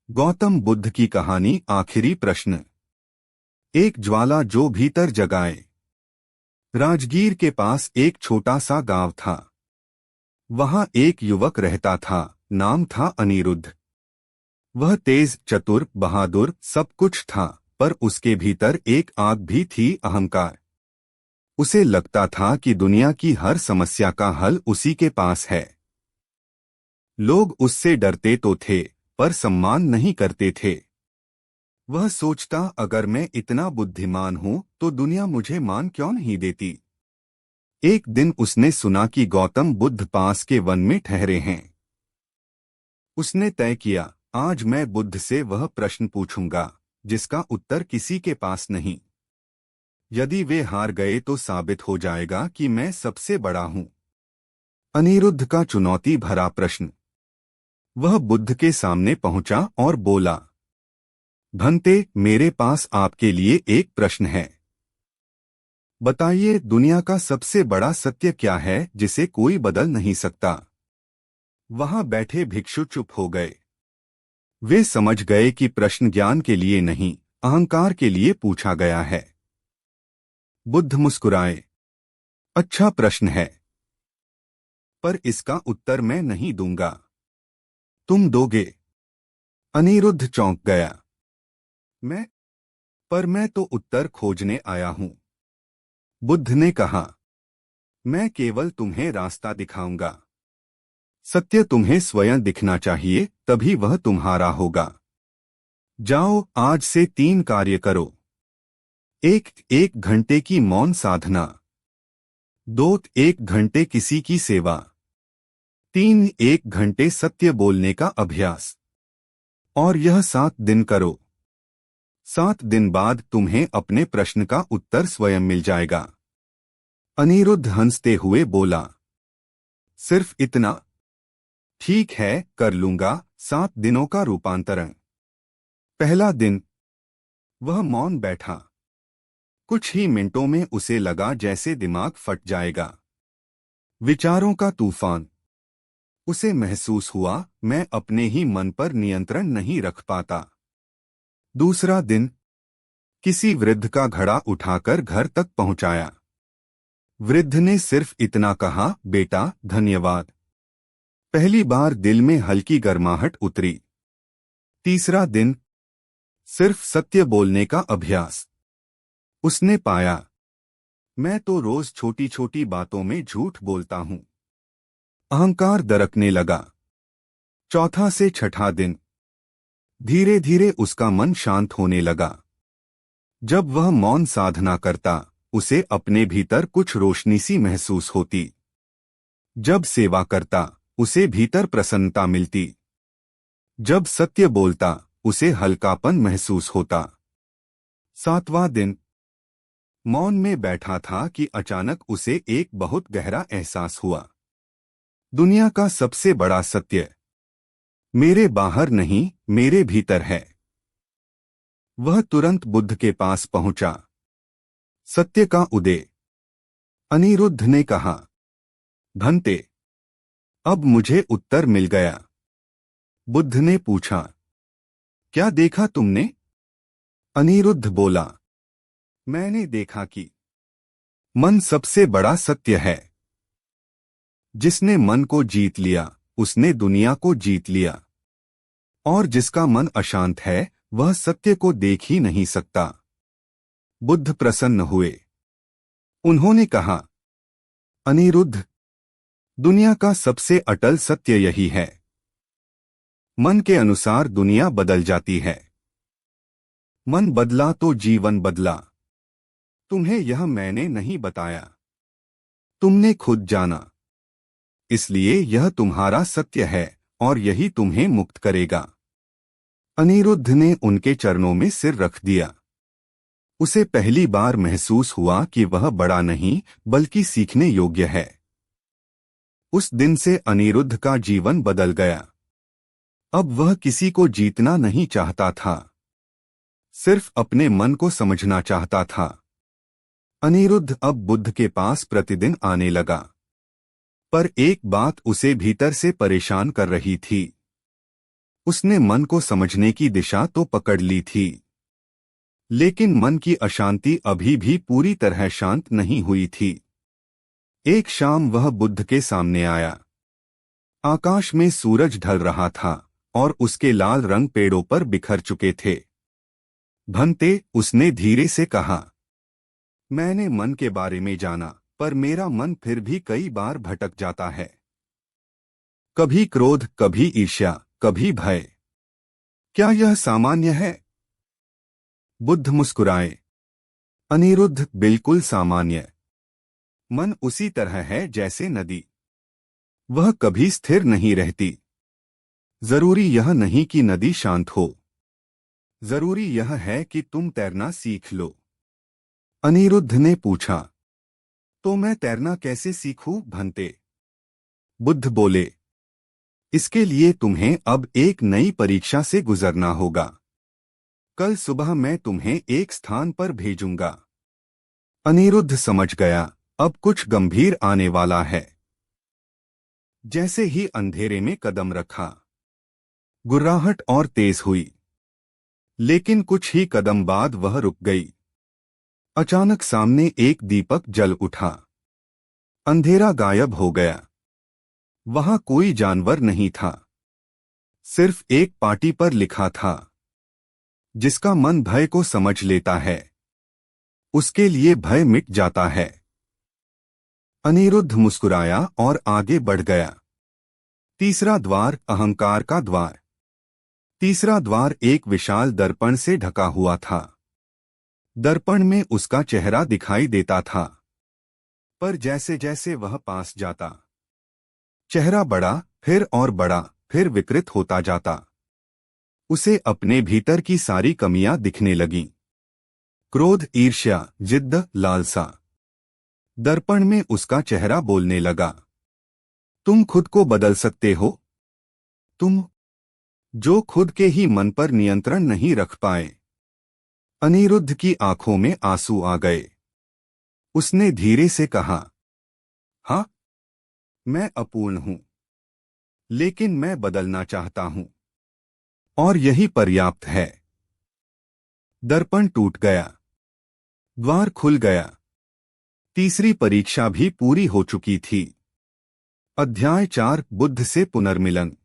गौतम बुद्ध की कहानी। आखिरी प्रश्न। एक ज्वाला जो भीतर जगाए। राजगीर के पास एक छोटा सा गांव था। वहां एक युवक रहता था, नाम था अनिरुद्ध। वह तेज, चतुर, बहादुर सब कुछ था, पर उसके भीतर एक आग भी थी, अहंकार। उसे लगता था कि दुनिया की हर समस्या का हल उसी के पास है। लोग उससे डरते तो थे, पर सम्मान नहीं करते थे। वह सोचता, अगर मैं इतना बुद्धिमान हूं तो दुनिया मुझे मान क्यों नहीं देती। एक दिन उसने सुना कि गौतम बुद्ध पास के वन में ठहरे हैं। उसने तय किया, आज मैं बुद्ध से वह प्रश्न पूछूंगा जिसका उत्तर किसी के पास नहीं। यदि वे हार गए तो साबित हो जाएगा कि मैं सबसे बड़ा हूं। अनिरुद्ध का चुनौती भरा प्रश्न। वह बुद्ध के सामने पहुंचा और बोला, भंते, मेरे पास आपके लिए एक प्रश्न है। बताइए, दुनिया का सबसे बड़ा सत्य क्या है जिसे कोई बदल नहीं सकता। वहां बैठे भिक्षु चुप हो गए। वे समझ गए कि प्रश्न ज्ञान के लिए नहीं, अहंकार के लिए पूछा गया है। बुद्ध मुस्कुराए, अच्छा प्रश्न है, पर इसका उत्तर मैं नहीं दूंगा। तुम दोगे? अनिरुद्ध चौंक गया। मैं? पर मैं तो उत्तर खोजने आया हूं। बुद्ध ने कहा, मैं केवल तुम्हें रास्ता दिखाऊंगा। सत्य तुम्हें स्वयं दिखना चाहिए, तभी वह तुम्हारा होगा। जाओ, आज से 3 कार्य करो। 1 घंटे की मौन साधना। 2 1 घंटे किसी की सेवा। 3 1 घंटे सत्य बोलने का अभ्यास। और यह 7 दिन करो। 7 दिन बाद तुम्हें अपने प्रश्न का उत्तर स्वयं मिल जाएगा। अनिरुद्ध हंसते हुए बोला, सिर्फ इतना? ठीक है, कर लूंगा। 7 दिनों का रूपांतरण। पहला दिन। वह मौन बैठा। कुछ ही मिनटों में उसे लगा जैसे दिमाग फट जाएगा। विचारों का तूफान। उसे महसूस हुआ, मैं अपने ही मन पर नियंत्रण नहीं रख पाता। दूसरा दिन। किसी वृद्ध का घड़ा उठाकर घर तक पहुंचाया। वृद्ध ने सिर्फ इतना कहा, बेटा, धन्यवाद। पहली बार दिल में हल्की गर्माहट उतरी। तीसरा दिन। सिर्फ सत्य बोलने का अभ्यास। उसने पाया, मैं तो रोज छोटी छोटी बातों में झूठ बोलता हूं। अहंकार दरकने लगा। चौथा से छठा दिन। धीरे धीरे उसका मन शांत होने लगा। जब वह मौन साधना करता, उसे अपने भीतर कुछ रोशनी सी महसूस होती। जब सेवा करता, उसे भीतर प्रसन्नता मिलती। जब सत्य बोलता, उसे हल्कापन महसूस होता। 7वां दिन। मौन में बैठा था कि अचानक उसे एक बहुत गहरा एहसास हुआ। दुनिया का सबसे बड़ा सत्य मेरे बाहर नहीं, मेरे भीतर है। वह तुरंत बुद्ध के पास पहुंचा। सत्य का उदय। अनिरुद्ध ने कहा, भंते, अब मुझे उत्तर मिल गया। बुद्ध ने पूछा, क्या देखा तुमने? अनिरुद्ध बोला, मैंने देखा कि मन सबसे बड़ा सत्य है। जिसने मन को जीत लिया, उसने दुनिया को जीत लिया। और जिसका मन अशांत है, वह सत्य को देख ही नहीं सकता। बुद्ध प्रसन्न हुए। उन्होंने कहा, अनिरुद्ध, दुनिया का सबसे अटल सत्य यही है। मन के अनुसार दुनिया बदल जाती है। मन बदला तो जीवन बदला। तुम्हें यह मैंने नहीं बताया, तुमने खुद जाना। इसलिए यह तुम्हारा सत्य है और यही तुम्हें मुक्त करेगा। अनिरुद्ध ने उनके चरणों में सिर रख दिया। उसे पहली बार महसूस हुआ कि वह बड़ा नहीं, बल्कि सीखने योग्य है। उस दिन से अनिरुद्ध का जीवन बदल गया। अब वह किसी को जीतना नहीं चाहता था, सिर्फ अपने मन को समझना चाहता था। अनिरुद्ध अब बुद्ध के पास प्रतिदिन आने लगा। पर एक बात उसे भीतर से परेशान कर रही थी। उसने मन को समझने की दिशा तो पकड़ ली थी, लेकिन मन की अशांति अभी भी पूरी तरह शांत नहीं हुई थी। एक शाम वह बुद्ध के सामने आया। आकाश में सूरज ढल रहा था और उसके लाल रंग पेड़ों पर बिखर चुके थे। भंते, उसने धीरे से कहा, मैंने मन के बारे में जाना, पर मेरा मन फिर भी कई बार भटक जाता है। कभी क्रोध, कभी ईर्ष्या, कभी भय। क्या यह सामान्य है? बुद्ध मुस्कुराए। अनिरुद्ध, बिल्कुल सामान्य। मन उसी तरह है जैसे नदी, वह कभी स्थिर नहीं रहती। जरूरी यह नहीं कि नदी शांत हो, जरूरी यह है कि तुम तैरना सीख लो। अनिरुद्ध ने पूछा, तो मैं तैरना कैसे सीखूं भंते? बुद्ध बोले, इसके लिए तुम्हें अब एक नई परीक्षा से गुजरना होगा। कल सुबह मैं तुम्हें एक स्थान पर भेजूंगा। अनिरुद्ध समझ गया, अब कुछ गंभीर आने वाला है। जैसे ही अंधेरे में कदम रखा, गुर्राहट और तेज हुई, लेकिन कुछ ही कदम बाद वह रुक गई। अचानक सामने एक दीपक जल उठा। अंधेरा गायब हो गया। वहां कोई जानवर नहीं था, सिर्फ एक पाटी पर लिखा था, जिसका मन भय को समझ लेता है, उसके लिए भय मिट जाता है। अनिरुद्ध मुस्कुराया और आगे बढ़ गया। तीसरा द्वार, अहंकार का द्वार। तीसरा द्वार एक विशाल दर्पण से ढका हुआ था। दर्पण में उसका चेहरा दिखाई देता था, पर जैसे जैसे वह पास जाता, चेहरा बड़ा, फिर और बड़ा, फिर विकृत होता जाता। उसे अपने भीतर की सारी कमियां दिखने लगीं। क्रोध, ईर्ष्या, जिद्द, लालसा। दर्पण में उसका चेहरा बोलने लगा, तुम खुद को बदल सकते हो? तुम जो खुद के ही मन पर नियंत्रण नहीं रख पाए। अनिरुद्ध की आंखों में आंसू आ गए। उसने धीरे से कहा, हाँ, मैं अपूर्ण हूं, लेकिन मैं बदलना चाहता हूं, और यही पर्याप्त है। दर्पण टूट गया, द्वार खुल गया। तीसरी परीक्षा भी पूरी हो चुकी थी। अध्याय 4, बुद्ध से पुनर्मिलन।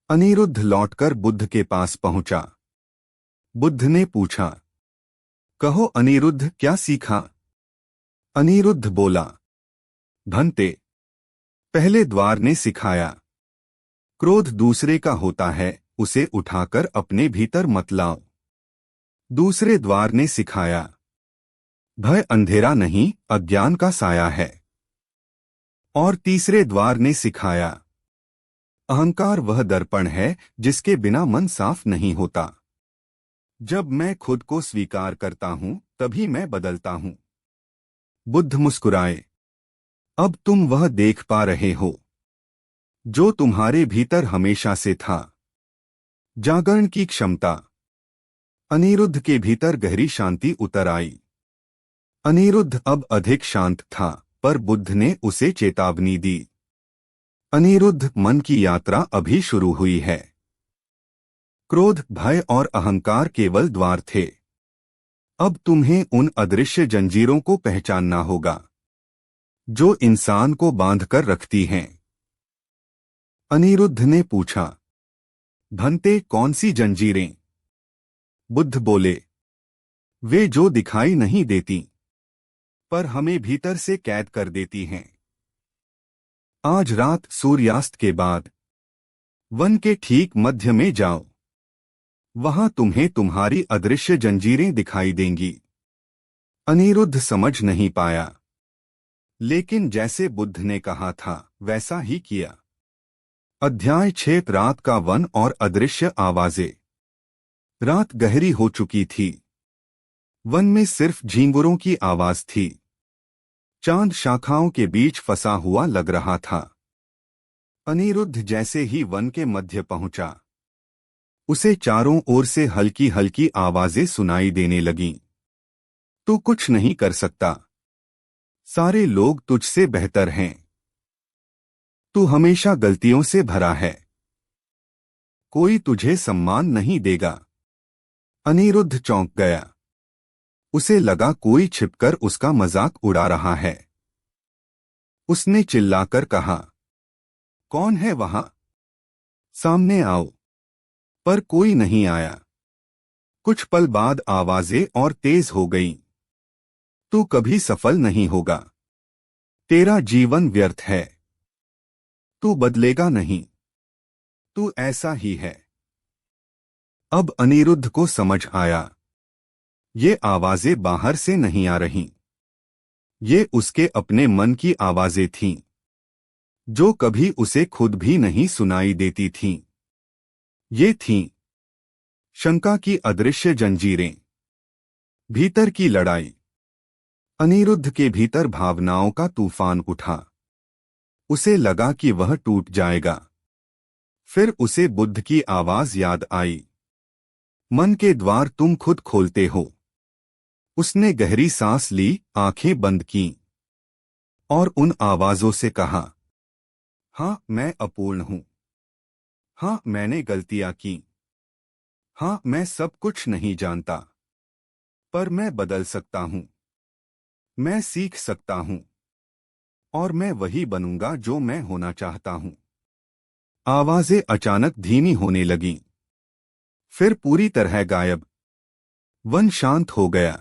अनिरुद्ध लौटकर बुद्ध के पास पहुंचा। बुद्ध ने पूछा, कहो अनिरुद्ध, क्या सीखा? अनिरुद्ध बोला, भंते, पहले द्वार ने सिखाया, क्रोध दूसरे का होता है, उसे उठाकर अपने भीतर मत लाओ। दूसरे द्वार ने सिखाया, भय अंधेरा नहीं, अज्ञान का साया है। और तीसरे द्वार ने सिखाया, अहंकार वह दर्पण है जिसके बिना मन साफ नहीं होता। जब मैं खुद को स्वीकार करता हूं, तभी मैं बदलता हूं। बुद्ध मुस्कुराए, अब तुम वह देख पा रहे हो जो तुम्हारे भीतर हमेशा से था, जागरण की क्षमता। अनिरुद्ध के भीतर गहरी शांति उतर आई। अनिरुद्ध अब अधिक शांत था, पर बुद्ध ने उसे चेतावनी दी, अनिरुद्ध, मन की यात्रा अभी शुरू हुई है। क्रोध, भय और अहंकार केवल द्वार थे। अब तुम्हें उन अदृश्य जंजीरों को पहचानना होगा जो इंसान को बांधकर रखती हैं। अनिरुद्ध ने पूछा, भंते, कौन सी जंजीरें? बुद्ध बोले, वे जो दिखाई नहीं देती, पर हमें भीतर से कैद कर देती हैं। आज रात सूर्यास्त के बाद वन के ठीक मध्य में जाओ, वहां तुम्हें तुम्हारी अदृश्य जंजीरें दिखाई देंगी। अनिरुद्ध समझ नहीं पाया, लेकिन जैसे बुद्ध ने कहा था वैसा ही किया। अध्याय 6, रात का वन और अदृश्य आवाजें। रात गहरी हो चुकी थी। वन में सिर्फ झींगुरों की आवाज थी। चांद शाखाओं के बीच फंसा हुआ लग रहा था। अनिरुद्ध जैसे ही वन के मध्य पहुंचा, उसे चारों ओर से हल्की हल्की आवाजें सुनाई देने लगीं। तू कुछ नहीं कर सकता, सारे लोग तुझसे बेहतर हैं, तू हमेशा गलतियों से भरा है, कोई तुझे सम्मान नहीं देगा। अनिरुद्ध चौंक गया। उसे लगा कोई छिपकर उसका मजाक उड़ा रहा है। उसने चिल्लाकर कहा, कौन है वहां? सामने आओ। पर कोई नहीं आया। कुछ पल बाद आवाजें और तेज हो गईं। तू कभी सफल नहीं होगा। तेरा जीवन व्यर्थ है। तू बदलेगा नहीं। तू ऐसा ही है। अब अनिरुद्ध को समझ आया, ये आवाजें बाहर से नहीं आ रहीं। ये उसके अपने मन की आवाजें थीं, जो कभी उसे खुद भी नहीं सुनाई देती थीं। ये थीं शंका की अदृश्य जंजीरें, भीतर की लड़ाई। अनिरुद्ध के भीतर भावनाओं का तूफान उठा। उसे लगा कि वह टूट जाएगा। फिर उसे बुद्ध की आवाज याद आई, मन के द्वार तुम खुद खोलते हो। उसने गहरी सांस ली, आंखें बंद कीं और उन आवाजों से कहा, हाँ मैं अपूर्ण हूं। हाँ मैंने गलतियां की। हाँ मैं सब कुछ नहीं जानता, पर मैं बदल सकता हूं। मैं सीख सकता हूं और मैं वही बनूंगा जो मैं होना चाहता हूं। आवाजें अचानक धीमी होने लगीं, फिर पूरी तरह गायब। वन शांत हो गया।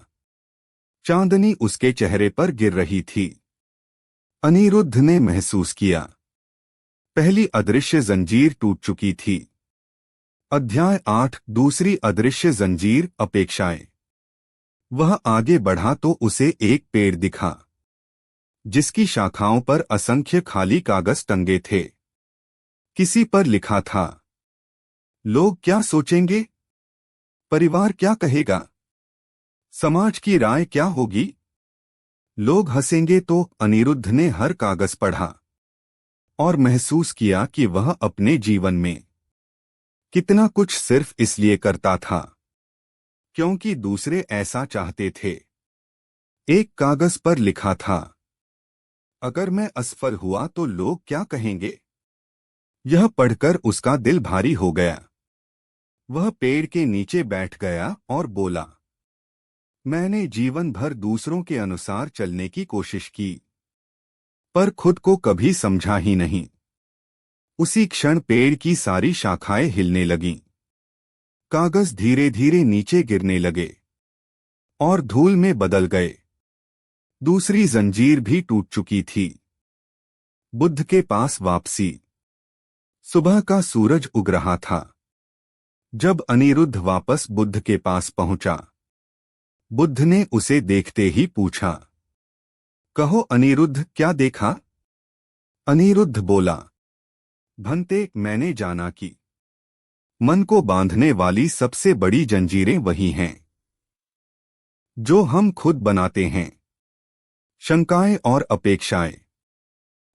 चांदनी उसके चेहरे पर गिर रही थी। अनिरुद्ध ने महसूस किया, पहली अदृश्य जंजीर टूट चुकी थी। अध्याय 8, दूसरी अदृश्य जंजीर, अपेक्षाएं। वह आगे बढ़ा तो उसे एक पेड़ दिखा, जिसकी शाखाओं पर असंख्य खाली कागज टंगे थे। किसी पर लिखा था, लोग क्या सोचेंगे? परिवार क्या कहेगा? समाज की राय क्या होगी? लोग हंसेंगे तो? अनिरुद्ध ने हर कागज पढ़ा और महसूस किया कि वह अपने जीवन में कितना कुछ सिर्फ इसलिए करता था क्योंकि दूसरे ऐसा चाहते थे। एक कागज पर लिखा था, अगर मैं असफल हुआ तो लोग क्या कहेंगे? यह पढ़कर उसका दिल भारी हो गया। वह पेड़ के नीचे बैठ गया और बोला, मैंने जीवन भर दूसरों के अनुसार चलने की कोशिश की, पर खुद को कभी समझा ही नहीं। उसी क्षण पेड़ की सारी शाखाएं हिलने लगीं। कागज धीरे धीरे नीचे गिरने लगे और धूल में बदल गए। दूसरी जंजीर भी टूट चुकी थी। बुद्ध के पास वापसी। सुबह का सूरज उग रहा था जब अनिरुद्ध वापस बुद्ध के पास पहुंचा। बुद्ध ने उसे देखते ही पूछा, कहो अनिरुद्ध, क्या देखा? अनिरुद्ध बोला, भंते, मैंने जाना कि मन को बांधने वाली सबसे बड़ी जंजीरें वही हैं जो हम खुद बनाते हैं। शंकाएं और अपेक्षाएं।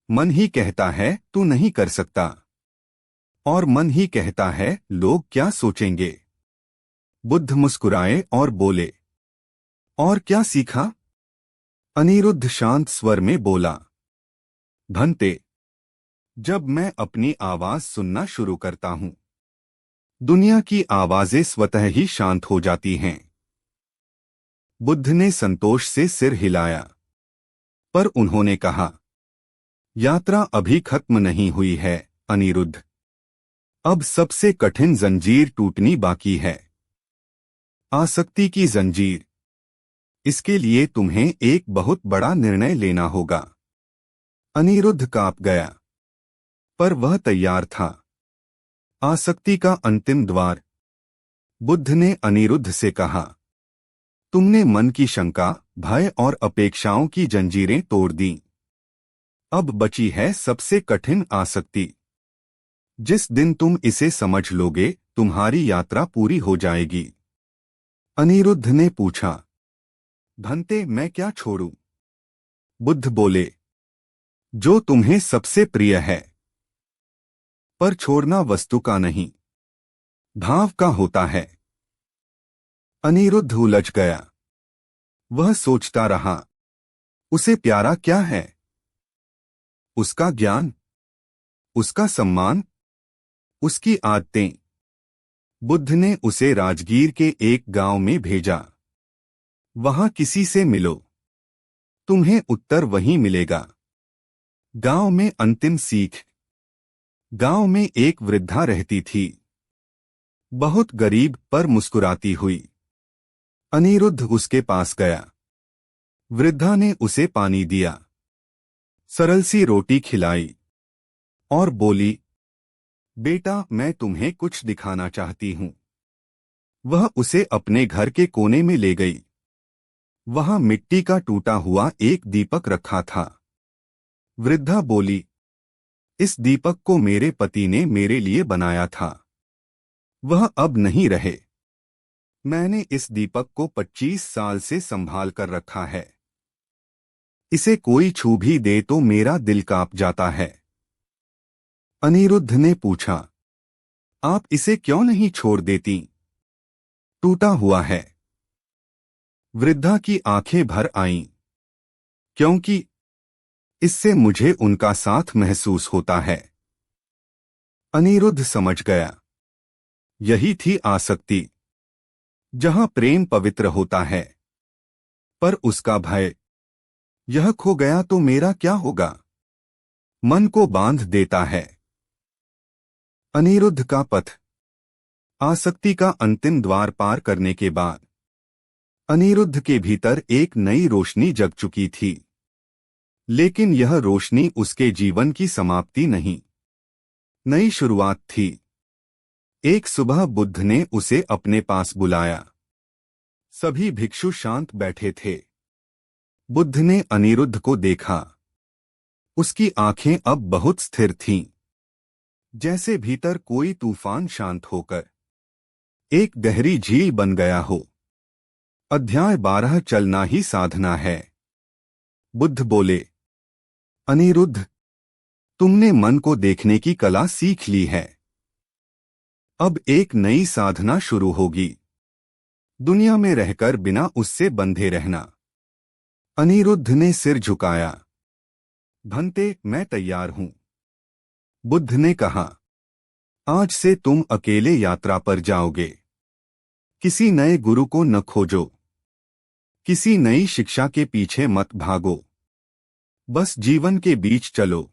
मन ही कहता है तू नहीं कर सकता, और मन ही कहता है लोग क्या सोचेंगे। बुद्ध मुस्कुराए और बोले, और क्या सीखा? अनिरुद्ध शांत स्वर में बोला, भंते, जब मैं अपनी आवाज सुनना शुरू करता हूं, दुनिया की आवाजें स्वतः ही शांत हो जाती हैं। बुद्ध ने संतोष से सिर हिलाया, पर उन्होंने कहा, यात्रा अभी खत्म नहीं हुई है अनिरुद्ध। अब सबसे कठिन जंजीर टूटनी बाकी है, आसक्ति की जंजीर। इसके लिए तुम्हें एक बहुत बड़ा निर्णय लेना होगा। अनिरुद्ध कांप गया, पर वह तैयार था। आसक्ति का अंतिम द्वार। बुद्ध ने अनिरुद्ध से कहा, तुमने मन की शंका, भय और अपेक्षाओं की जंजीरें तोड़ दी। अब बची है सबसे कठिन आसक्ति। जिस दिन तुम इसे समझ लोगे, तुम्हारी यात्रा पूरी हो जाएगी। अनिरुद्ध ने पूछा, भंते, मैं क्या छोड़ूं? बुद्ध बोले, जो तुम्हें सबसे प्रिय है। पर छोड़ना वस्तु का नहीं, भाव का होता है। अनिरुद्ध उलझ गया। वह सोचता रहा, उसे प्यारा क्या है? उसका ज्ञान, उसका सम्मान, उसकी आदतें, बुद्ध ने उसे राजगीर के एक गांव में भेजा। वहां किसी से मिलो, तुम्हें उत्तर वहीं मिलेगा। गांव में अंतिम सीख। गांव में एक वृद्धा रहती थी, बहुत गरीब पर मुस्कुराती हुई। अनिरुद्ध उसके पास गया। वृद्धा ने उसे पानी दिया, सरल सी रोटी खिलाई और बोली, बेटा मैं तुम्हें कुछ दिखाना चाहती हूं। वह उसे अपने घर के कोने में ले गई। वहां मिट्टी का टूटा हुआ एक दीपक रखा था। वृद्धा बोली, इस दीपक को मेरे पति ने मेरे लिए बनाया था। वह अब नहीं रहे। मैंने इस दीपक को 25 साल से संभाल कर रखा है। इसे कोई छू भी दे तो मेरा दिल कांप जाता है। अनिरुद्ध ने पूछा, आप इसे क्यों नहीं छोड़ देती? टूटा हुआ है। वृद्धा की आंखें भर आईं, क्योंकि इससे मुझे उनका साथ महसूस होता है। अनिरुद्ध समझ गया, यही थी आसक्ति। जहां प्रेम पवित्र होता है, पर उसका भय, यह खो गया तो मेरा क्या होगा, मन को बांध देता है। अनिरुद्ध का पथ। आसक्ति का अंतिम द्वार पार करने के बाद अनिरुद्ध के भीतर एक नई रोशनी जग चुकी थी। लेकिन यह रोशनी उसके जीवन की समाप्ति नहीं, नई शुरुआत थी। एक सुबह बुद्ध ने उसे अपने पास बुलाया। सभी भिक्षु शांत बैठे थे। बुद्ध ने अनिरुद्ध को देखा। उसकी आंखें अब बहुत स्थिर थीं, जैसे भीतर कोई तूफान शांत होकर एक गहरी झील बन गया हो। अध्याय 12 चलना ही साधना है। बुद्ध बोले, अनिरुद्ध, तुमने मन को देखने की कला सीख ली है। अब एक नई साधना शुरू होगी, दुनिया में रहकर बिना उससे बंधे रहना। अनिरुद्ध ने सिर झुकाया। भंते, मैं तैयार हूं। बुद्ध ने कहा, आज से तुम अकेले यात्रा पर जाओगे। किसी नए गुरु को न खोजो, किसी नई शिक्षा के पीछे मत भागो। बस जीवन के बीच चलो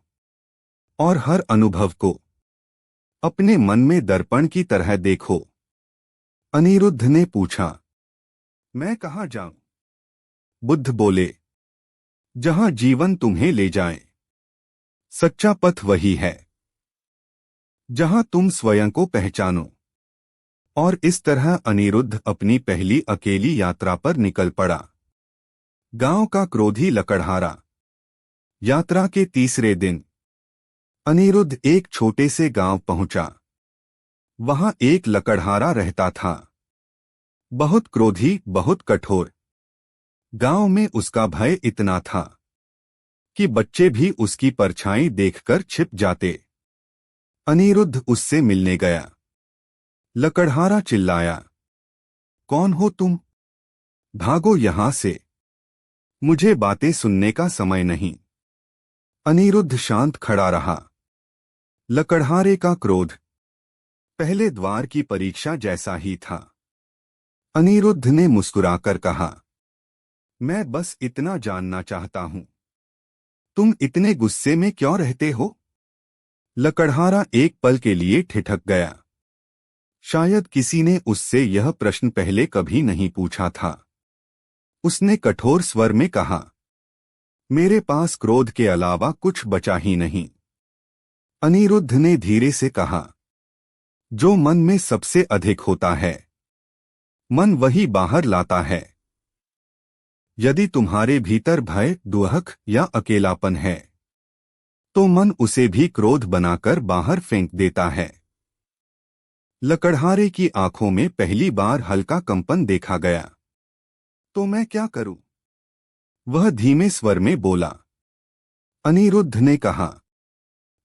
और हर अनुभव को अपने मन में दर्पण की तरह देखो। अनिरुद्ध ने पूछा, मैं कहाँ जाऊं? बुद्ध बोले, जहां जीवन तुम्हें ले जाए। सच्चा पथ वही है जहां तुम स्वयं को पहचानो। और इस तरह अनिरुद्ध अपनी पहली अकेली यात्रा पर निकल पड़ा। गांव का क्रोधी लकड़हारा। यात्रा के तीसरे दिन अनिरुद्ध एक छोटे से गांव पहुंचा। वहां एक लकड़हारा रहता था, बहुत क्रोधी, बहुत कठोर। गांव में उसका भय इतना था कि बच्चे भी उसकी परछाई देखकर छिप जाते। अनिरुद्ध उससे मिलने गया। लकड़हारा चिल्लाया, कौन हो तुम? भागो यहां से, मुझे बातें सुनने का समय नहीं। अनिरुद्ध शांत खड़ा रहा। लकड़हारे का क्रोध पहले द्वार की परीक्षा जैसा ही था। अनिरुद्ध ने मुस्कुराकर कहा, मैं बस इतना जानना चाहता हूं, तुम इतने गुस्से में क्यों रहते हो? लकड़हारा एक पल के लिए ठिठक गया। शायद किसी ने उससे यह प्रश्न पहले कभी नहीं पूछा था। उसने कठोर स्वर में कहा, मेरे पास क्रोध के अलावा कुछ बचा ही नहीं। अनिरुद्ध ने धीरे से कहा, जो मन में सबसे अधिक होता है, मन वही बाहर लाता है। यदि तुम्हारे भीतर भय, दुहक या अकेलापन है, तो मन उसे भी क्रोध बनाकर बाहर फेंक देता है। लकड़हारे की आंखों में पहली बार हल्का कंपन देखा गया। तो मैं क्या करूं? वह धीमे स्वर में बोला। अनिरुद्ध ने कहा,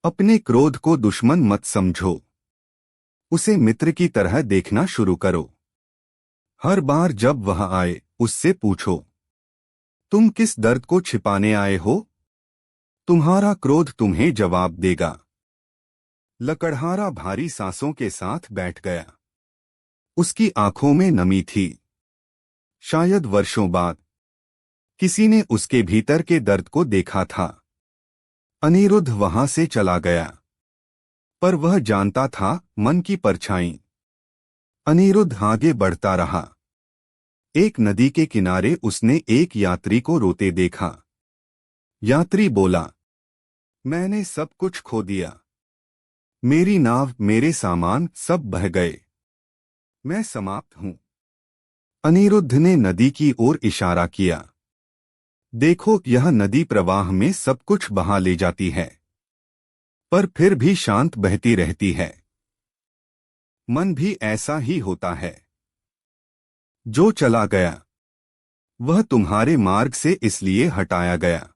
अपने क्रोध को दुश्मन मत समझो, उसे मित्र की तरह देखना शुरू करो। हर बार जब वह आए, उससे पूछो, तुम किस दर्द को छिपाने आए हो? तुम्हारा क्रोध तुम्हें जवाब देगा। लकड़हारा भारी सांसों के साथ बैठ गया। उसकी आंखों में नमी थी। शायद वर्षों बाद किसी ने उसके भीतर के दर्द को देखा था। अनिरुद्ध वहां से चला गया, पर वह जानता था मन की परछाई। अनिरुद्ध आगे बढ़ता रहा। एक नदी के किनारे उसने एक यात्री को रोते देखा। यात्री बोला, मैंने सब कुछ खो दिया। मेरी नाव, मेरे सामान सब बह गए। मैं समाप्त हूं। अनिरुद्ध ने नदी की ओर इशारा किया। देखो, यह नदी प्रवाह में सब कुछ बहा ले जाती है, पर फिर भी शांत बहती रहती है। मन भी ऐसा ही होता है। जो चला गया वह तुम्हारे मार्ग से इसलिए हटाया गया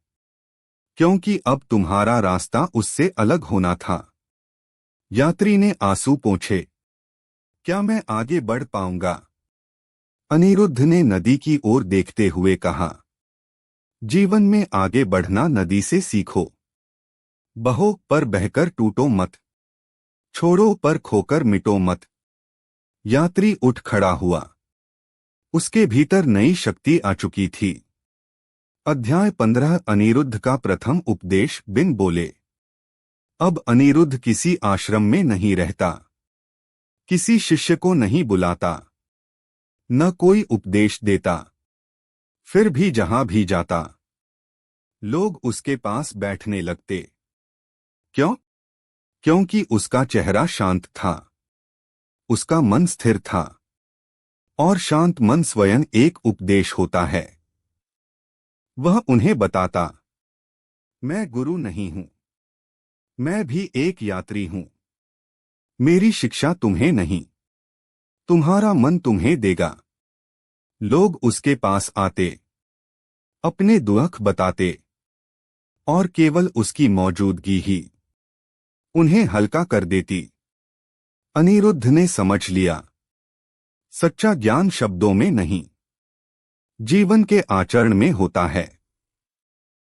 क्योंकि अब तुम्हारा रास्ता उससे अलग होना था। यात्री ने आंसू पोंछे, क्या मैं आगे बढ़ पाऊंगा? अनिरुद्ध ने नदी की ओर देखते हुए कहा, जीवन में आगे बढ़ना नदी से सीखो। बहो पर बहकर टूटो मत, छोड़ो पर खोकर मिटो मत। यात्री उठ खड़ा हुआ। उसके भीतर नई शक्ति आ चुकी थी। अध्याय 15। अनिरुद्ध का प्रथम उपदेश। बिन बोले। अब अनिरुद्ध किसी आश्रम में नहीं रहता, किसी शिष्य को नहीं बुलाता, न कोई उपदेश देता। फिर भी जहां भी जाता, लोग उसके पास बैठने लगते। क्यों? क्योंकि उसका चेहरा शांत था, उसका मन स्थिर था, और शांत मन स्वयं एक उपदेश होता है। वह उन्हें बताता, मैं गुरु नहीं हूं, मैं भी एक यात्री हूं। मेरी शिक्षा तुम्हें नहीं, तुम्हारा मन तुम्हें देगा। लोग उसके पास आते, अपने दुख बताते, और केवल उसकी मौजूदगी ही उन्हें हल्का कर देती। अनिरुद्ध ने समझ लिया, सच्चा ज्ञान शब्दों में नहीं, जीवन के आचरण में होता है।